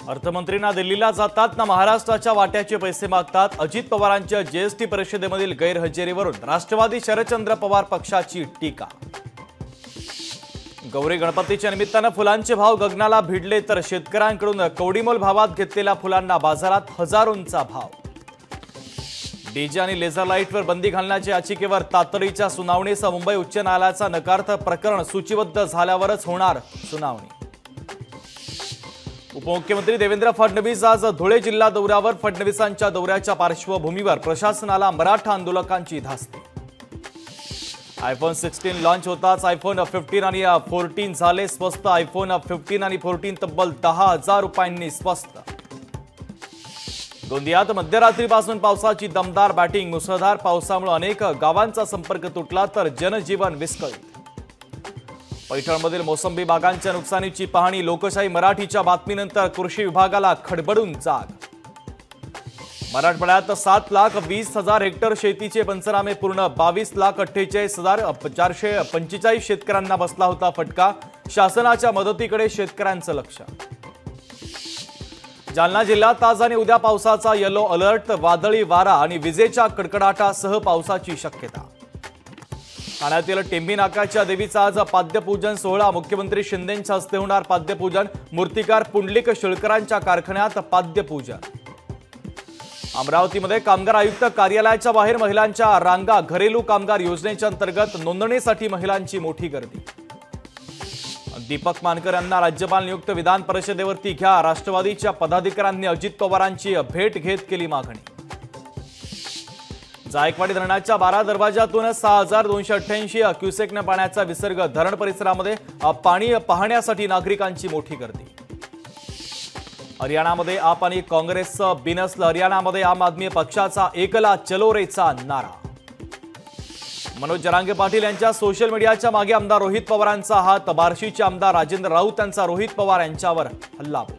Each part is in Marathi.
अर्थमंत्रींना दिल्लीला जातात ना महाराष्ट्राच्या वाट्याचे पैसे मागतात। अजित पवारांच्या जीएसटी परिषदेमधील गैरहजेरीवरून राष्ट्रवादी शरदचंद्र पवार पक्षाची टीका। गौरी गणपतीच्या निमित्ताने फुलांचे भाव गगनाला भिडले तर शेतकऱ्यांकडून कवडीमोल भावात घेतलेल्या फुलांना बाजारात हजारोंचा भाव। डीजे आणि लेझर लाईटवर बंदी घालण्याच्या याचिकेवर तातडीच्या सुनावणीसह मुंबई उच्च न्यायालयाचा नकार। प्रकरण सूचीबद्ध झाल्यावरच होणार सुनावणी। उपमुख्यमंत्री देवेंद्र फडणवीस आज धुळे जिल्हा दौऱ्यावर। फडणवीसांच्या दौऱ्याच्या पार्श्वभूमीवर प्रशासनाला मराठा आंदोलकांची धास्ती। आयफोन 16 लॉन्च होताच आयफोन 15 आणि 14 झाले स्वस्त। आयफोन 15 आणि 14 तब्बल 10,000 रुपयांनी स्वस्त। गोंदियात मध्यरात्रीपासून पावसाची दमदार बॅटिंग। मुसळधार पावसामुळे अनेक गावांचा संपर्क तुटला तर जनजीवन विस्कळीत। पैठणमधील मोसंबी बागांच्या नुकसानीची पाहणी। लोकशाही मराठीच्या बातमीनंतर कृषी विभागाला खडबडून जाग। मराठवाड्यात 7,20,000 हेक्टर शेतीचे पंचनामे पूर्ण। 22,48,445 शेतकऱ्यांना बसला होता फटका। शासनाच्या मदतीकडे शेतकऱ्यांचं लक्ष। जालना जिल्ह्यात आज आणि उद्या पावसाचा येलो अलर्ट। वादळी वारा आणि विजेच्या कडकडाटासह पावसाची शक्यता। ठाण्यातील टेंभी नाक्याच्या देवीचा आज पाद्यपूजन सोहळा। मुख्यमंत्री शिंदेंच्या हस्ते होणार पाद्यपूजन। मूर्तिकार पुंडलिक शिळकरांच्या कारखान्यात पाद्यपूजन। अमरावतीमध्ये कामगार आयुक्त कार्यालयाच्या बाहेर महिलांच्या रांगा। घरेलू कामगार योजनेच्या अंतर्गत नोंदणीसाठी महिलांची मोठी गर्दी। दीपक मानकर यांना राज्यपाल नियुक्त। विधान परिषदेवरती घ्या। राष्ट्रवादीच्या पदाधिकाऱ्यांनी अजित पवारांची भेट घेत केली मागणी। जायकवाडी धरणाच्या 12 दरवाजातून 6,288 क्युसेकने पाण्याचा विसर्ग। धरण परिसरामध्ये पाणी पाहण्यासाठी नागरिकांची मोठी गर्दी। हरियाणामध्ये आप आणि काँग्रेसचं बिनसलं। हरियाणामध्ये आम आदमी पक्षाचा एकला चलो रेचा नारा। मनोज जरांगे पाटील यांच्या सोशल मीडियाच्या मागे आमदार रोहित पवारांचा हात। बार्शीचे आमदार राजेंद्र राऊत यांचा रोहित पवार यांच्यावर हल्लाबोल।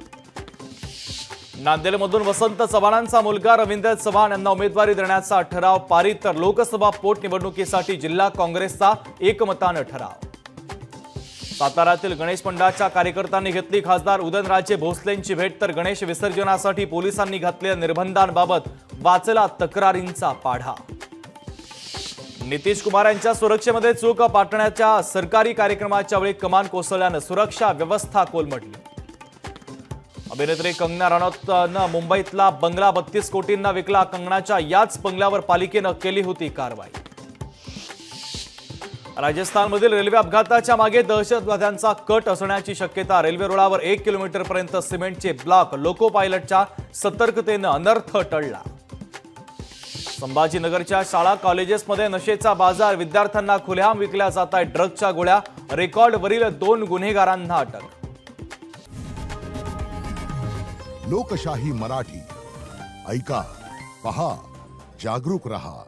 नांदेडमधून वसंत चव्हाणांचा मुलगा रवींद्र चव्हाण यांना उमेदवारी देण्याचा ठराव पारित। तर लोकसभा पोटनिवडणुकीसाठी जिल्हा काँग्रेसचा एकमतानं ठराव। साताऱ्यातील गणेश मंडळाच्या कार्यकर्त्यांनी घेतली खासदार उदयनराजे भोसलेंची भेट। तर गणेश विसर्जनासाठी पोलिसांनी घातलेल्या निर्बंधांबाबत वाचला तक्रारींचा पाढा। नितीश कुमार यांच्या सुरक्षेमध्ये चूक पाटण्याच्या सरकारी कार्यक्रमाच्या वेळी कमान कोसळल्यानं सुरक्षा व्यवस्था कोलमडली। अभिनेत्री कंगना रनौतनं मुंबईतला बंगला 32 कोटींना विकला। कंगनाच्या याच बंगल्यावर पालिकेनं केली होती कारवाई। राजस्थानमधील रेल्वे अपघाताच्या मागे दहशतवाद्यांचा कट असण्याची शक्यता। रेल्वे रुळावर 1 किलोमीटरपर्यंत सिमेंटचे ब्लॉक। लोको पायलटच्या सतर्कतेनं अनर्थ टळला। संभाजीनगरच्या शाळा कॉलेजेसमध्ये नशेचा बाजार। विद्यार्थ्यांना खुलेआम विकल्या जात आहेत ड्रग्जच्या गोळ्या। रेकॉर्डवरील 2 गुन्हेगारांना अटक। लोकशाही मराठी ऐका, पहा, जागरूक रहा।